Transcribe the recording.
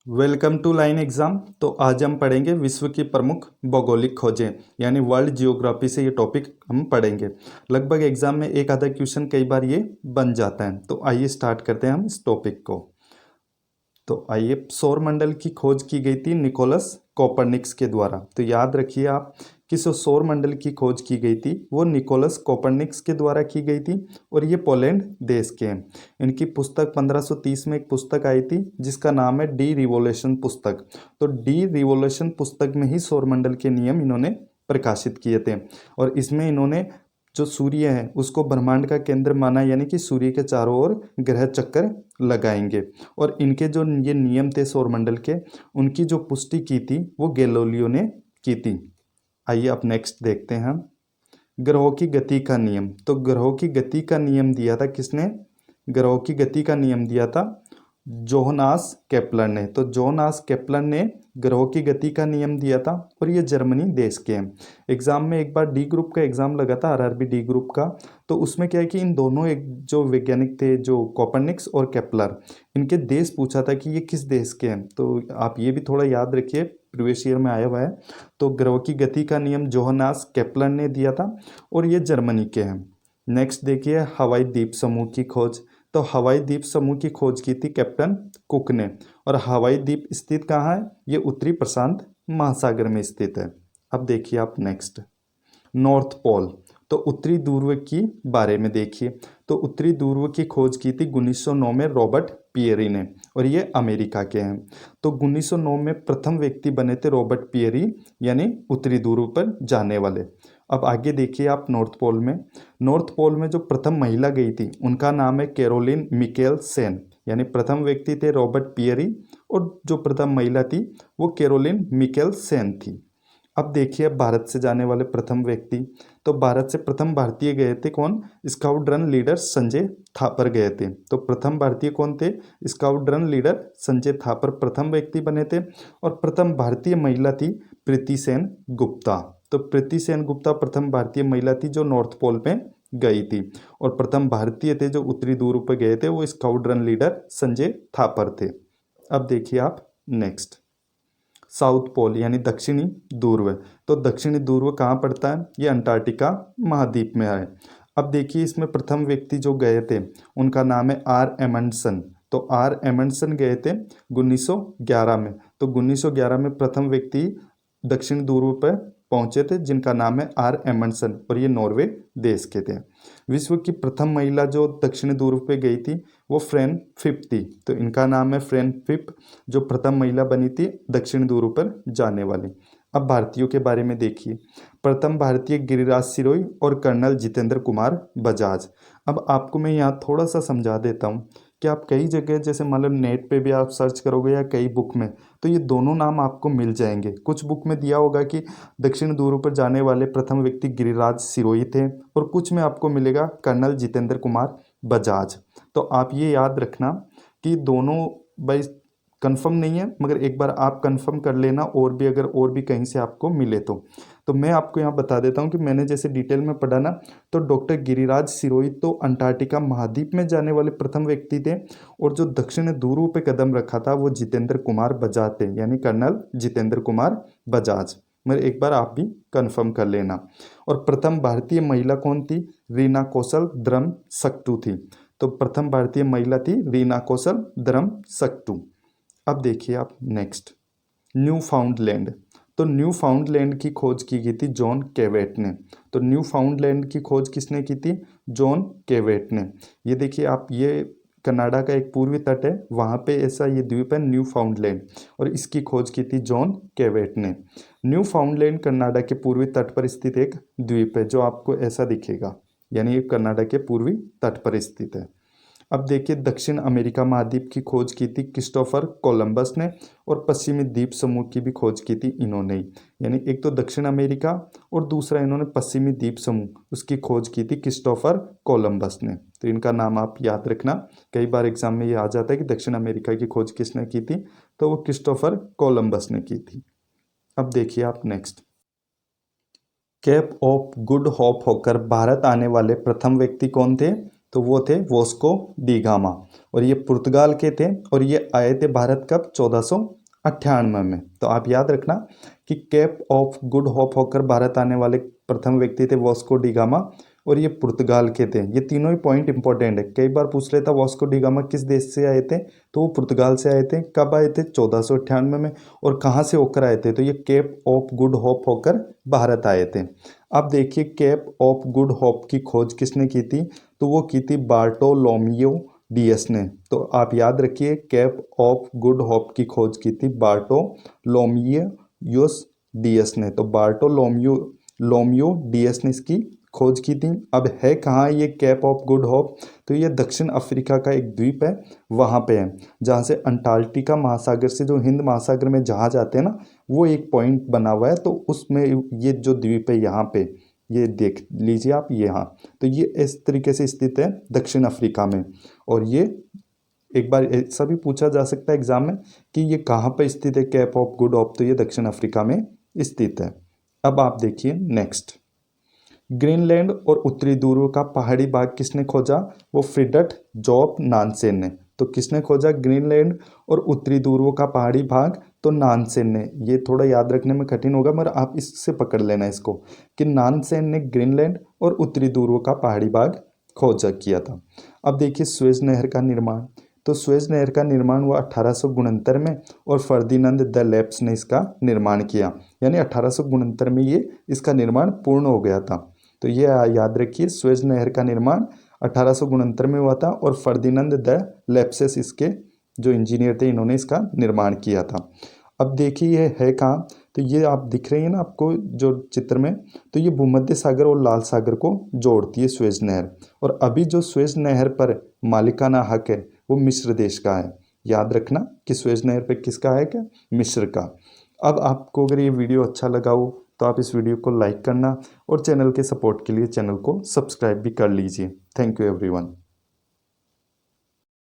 Welcome to line exam. तो आज हम पढ़ेंगे विश्व की प्रमुख भौगोलिक खोजें, यानी वर्ल्ड जियोग्राफी से ये टॉपिक हम पढ़ेंगे। लगभग एग्जाम में एक आधा क्वेश्चन कई बार ये बन जाता है। तो आइए स्टार्ट करते हैं हम इस टॉपिक को। तो आइए, सौर मंडल की खोज की गई थी निकोलस कोपरनिकस के द्वारा। तो याद रखिए आप, किस सौर मंडल की खोज की गई थी वो निकोलस कोपरनिकस के द्वारा की गई थी, और ये पोलैंड देश के हैं। इनकी पुस्तक 1530 में एक पुस्तक आई थी जिसका नाम है डी रिवोल्यूशन पुस्तक। तो डी रिवोल्यूशन पुस्तक में ही सौर मंडल के नियम इन्होंने प्रकाशित किए थे, और इसमें इन्होंने जो सूर्य है उसको ब्रह्मांड का केंद्र माना, यानी कि सूर्य के चारों ओर ग्रह चक्कर लगाएंगे। और इनके जो ये नियम थे सौरमंडल के, उनकी जो पुष्टि की थी वो गैलीलियो ने की थी। आइए अब नेक्स्ट देखते हैं हम ग्रहों की गति का नियम। तो ग्रहों की गति का नियम दिया था किसने? ग्रहों की गति का नियम दिया था जोहनास केपलर ने। तो जोहनास केपलर ने ग्रहों की गति का नियम दिया था, और ये जर्मनी देश के हैं। एग्जाम में एक बार डी ग्रुप का एग्जाम लगा था, आरआरबी डी ग्रुप का। तो उसमें क्या है कि इन दोनों एक जो वैज्ञानिक थे, जो कोपरनिकस और केपलर, इनके देश पूछा था कि ये किस देश के हैं। तो आप ये भी थोड़ा याद रखिए, प्रीवियस ईयर में आया हुआ है। तो ग्रहों की गति का नियम जोहनास केपलर ने दिया था, और ये जर्मनी के हैं। नेक्स्ट देखिए, हवाई द्वीप समूह की खोज। तो हवाई द्वीप समूह की खोज की थी कैप्टन कुक ने। और हवाई द्वीप स्थित कहाँ है? ये उत्तरी प्रशांत महासागर में स्थित है। अब देखिए आप नेक्स्ट, नॉर्थ पोल। तो उत्तरी ध्रुव की बारे में देखिए। तो उत्तरी ध्रुव की खोज की थी 1909 में रॉबर्ट पियरी ने, और ये अमेरिका के हैं। तो 1909 में प्रथम व्यक्ति बने थे रॉबर्ट पियरी, यानी उत्तरी ध्रुव पर जाने वाले। अब आगे देखिए आप नॉर्थ पोल में। नॉर्थ पोल में जो प्रथम महिला गई थी उनका नाम है कैरोलिन मिकेल सेन, यानी प्रथम व्यक्ति थे रॉबर्ट पियरी, और जो प्रथम महिला थी वो कैरोलिन मिकेल सेन थी। अब देखिए भारत से जाने वाले प्रथम व्यक्ति। तो भारत से प्रथम भारतीय गए थे कौन? Scout run leader Sanjay Thapar गए थे। तो प्रथम भारतीय कौन थे? Scout run leader Sanjay Thapar प्रथम व्यक्ति बने थे। और प्रथम भारतीय महिला थी प्रीति सेन गुप्ता। तो प्रीति सेन गुप्ता प्रथम भारतीय महिला थी जो नॉर्थ पोल में गई थी। और प्रथम भारतीय थे जो उत्तरी ध्रुव पर गए थे वो scout run leader Sanjay Thapar थे। अब देखिए आप नेक्स्ट, साउथ पोल यानी दक्षिणी ध्रुव। तो दक्षिणी ध्रुव कहाँ पड़ता है? ये अंटार्कटिका महाद्वीप में है। अब देखिए इसमें प्रथम व्यक्ति जो गए थे उनका नाम है आर एमंडसन। तो आर एमंडसन गए थे 1911 में। तो 1911 में प्रथम व्यक्ति दक्षिण ध्रुव पर पहुंचे थे जिनका नाम है आर एमंडसन, और ये नॉर्वे देश के थे। विश्व की प्रथम महिला जो दक्षिण ध्रुव पे गई थी वो फ्रेन फिप थी। तो इनका नाम है फ्रेन फिप, जो प्रथम महिला बनी थी दक्षिण ध्रुव पर जाने वाली। अब भारतीयों के बारे में देखिए। प्रथम भारतीय गिरिराज सिरोही और कर्नल जितेंद्र कुमार बजाज। अब आपको मैं यहाँ थोड़ा सा समझा देता हूँ कि आप कई जगह, जैसे मतलब नेट पे भी आप सर्च करोगे या कई बुक में, तो ये दोनों नाम आपको मिल जाएंगे। कुछ बुक में दिया होगा कि दक्षिण ध्रुव पर जाने वाले प्रथम व्यक्ति गिरिराज सिरोही थे, और कुछ में आपको मिलेगा कर्नल जितेंद्र कुमार बजाज। तो आप ये याद रखना कि दोनों भाई कंफर्म नहीं है, मगर एक बार आप कंफर्म कर लेना, और भी अगर और भी कहीं से आपको मिले तो मैं आपको यहाँ बता देता हूँ कि मैंने जैसे डिटेल में पढ़ा ना, तो डॉक्टर गिरिराज सिरोही तो अंटार्कटिका महाद्वीप में जाने वाले प्रथम व्यक्ति थे, और जो दक्षिण ध्रुव पे कदम रखा था वो जितेंद्र कुमार बजाज थे, यानी कर्नल जितेंद्र कुमार बजाज। मगर एक बार आप भी कंफर्म कर लेना। और प्रथम भारतीय महिला कौन थी? रीना कौशल द्रम सक्टू थी। तो प्रथम भारतीय महिला थी रीना कौशल द्रम सक्टू। अब देखिए आप नेक्स्ट, न्यू फाउंडलैंड। तो न्यू फाउंडलैंड की खोज की गई थी जॉन केवेट ने। तो न्यू फाउंडलैंड की खोज किसने की थी? जॉन केवेट ने। ये देखिए आप, ये कनाडा का एक पूर्वी तट है, वहाँ पे ऐसा ये द्वीप है न्यू फाउंडलैंड, और इसकी खोज की थी जॉन केवेट ने। न्यू फाउंडलैंड कनाडा के पूर्वी तट पर स्थित एक द्वीप है जो आपको ऐसा दिखेगा, यानी ये कनाडा के पूर्वी तट पर स्थित है। अब देखिए दक्षिण अमेरिका महाद्वीप की खोज की थी क्रिस्टोफर कोलंबस ने, और पश्चिमी द्वीप समूह की भी खोज की थी इन्होंने ही। यानी एक तो दक्षिण अमेरिका और दूसरा इन्होंने पश्चिमी द्वीप समूह, उसकी खोज की थी क्रिस्टोफर कोलंबस ने। तो इनका नाम आप याद रखना, कई बार एग्जाम में ये आ जाता है कि दक्षिण अमेरिका की खोज किसने की थी, तो वो क्रिस्टोफर कोलंबस ने की थी। अब देखिए आप next, cape of good hope होकर भारत आने वाले प्रथम व्यक्ति कौन थे? तो वो थे वॉस्को डी गामा, और ये पुर्तगाल के थे, और ये आए थे भारत कब, 1498 में। तो आप याद रखना कि केप ऑफ गुड होप होकर भारत आने वाले प्रथम व्यक्ति थे वॉस्को डी गामा, और ये पुर्तगाल के थे। ये तीनों ही पॉइंट इंपॉर्टेंट है, कई बार पूछ लेता वॉस्को डी गामा किस देश से आए थे, तो वो पुर्तगाल से आए थे। कब आए थे, 1498 में। और कहाँ से होकर आए थे, तो ये केप ऑफ गुड होप होकर भारत आए थे। अब देखिए केप ऑफ गुड होप की खोज किसने की थी, तो वो की थी बार्टोलोमियो डियस ने। तो आप याद रखिए केप ऑफ गुड होप की खोज की थी बार्टोलोमियो डियस ने। तो बार्टोलोमियो डियस ने इसकी खोज की थी। अब है कहाँ ये केप ऑफ गुड होप, तो ये दक्षिण अफ्रीका का एक द्वीप है, वहाँ पे है, जहाँ से अंटार्कटिका महासागर से जो हिंद महासागर में जहाज आते हैं ना, वो एक पॉइंट बना हुआ है। तो उसमें ये जो द्वीप है यहाँ पे, ये देख लीजिए आप यहाँ, तो ये इस तरीके से स्थित है दक्षिण अफ्रीका में। और ये एक बार ऐसा भी पूछा जा सकता है एग्जाम में कि ये कहाँ पर स्थित है केप ऑफ गुड होप, तो ये दक्षिण अफ्रीका में स्थित है। अब आप देखिए नेक्स्ट, ग्रीनलैंड और उत्तरी ध्रुव का पहाड़ी भाग किसने खोजा, वो फ्रिडट जोब नानसेन ने। तो किसने खोजा ग्रीनलैंड और उत्तरी ध्रुव का पहाड़ी भाग, तो नानसेन ने। ये थोड़ा याद रखने में कठिन होगा मगर आप इससे पकड़ लेना इसको कि नानसेन ने ग्रीनलैंड और उत्तरी ध्रुव का पहाड़ी भाग खोजा किया था। अब देखिए स्वेज नहर का निर्माण, तो स्वेज नहर का निर्माण हुआ 1869 में, और फर्दिनांद द लेप्स ने इसका निर्माण किया, यानी 1869 में ये इसका निर्माण पूर्ण हो गया था। तो ये याद रखिए स्वेज नहर का निर्माण 1869 में हुआ था, और फर्दिनांद द लेप्सेस इसके जो इंजीनियर थे, इन्होंने इसका निर्माण किया था। अब देखिए ये है कहाँ, तो ये आप दिख रही है ना आपको जो चित्र में, तो ये भूमध्य सागर और लाल सागर को जोड़ती है स्वेज नहर। और अभी जो स्वेज नहर पर मालिकाना हक है वो मिस्र देश का है। याद रखना कि स्वेज नहर पर किसका है, क्या, मिस्र का। अब आपको अगर ये वीडियो अच्छा लगा हो तो आप इस वीडियो को लाइक करना, और चैनल के सपोर्ट के लिए चैनल को सब्सक्राइब भी कर लीजिए। Thank you everyone.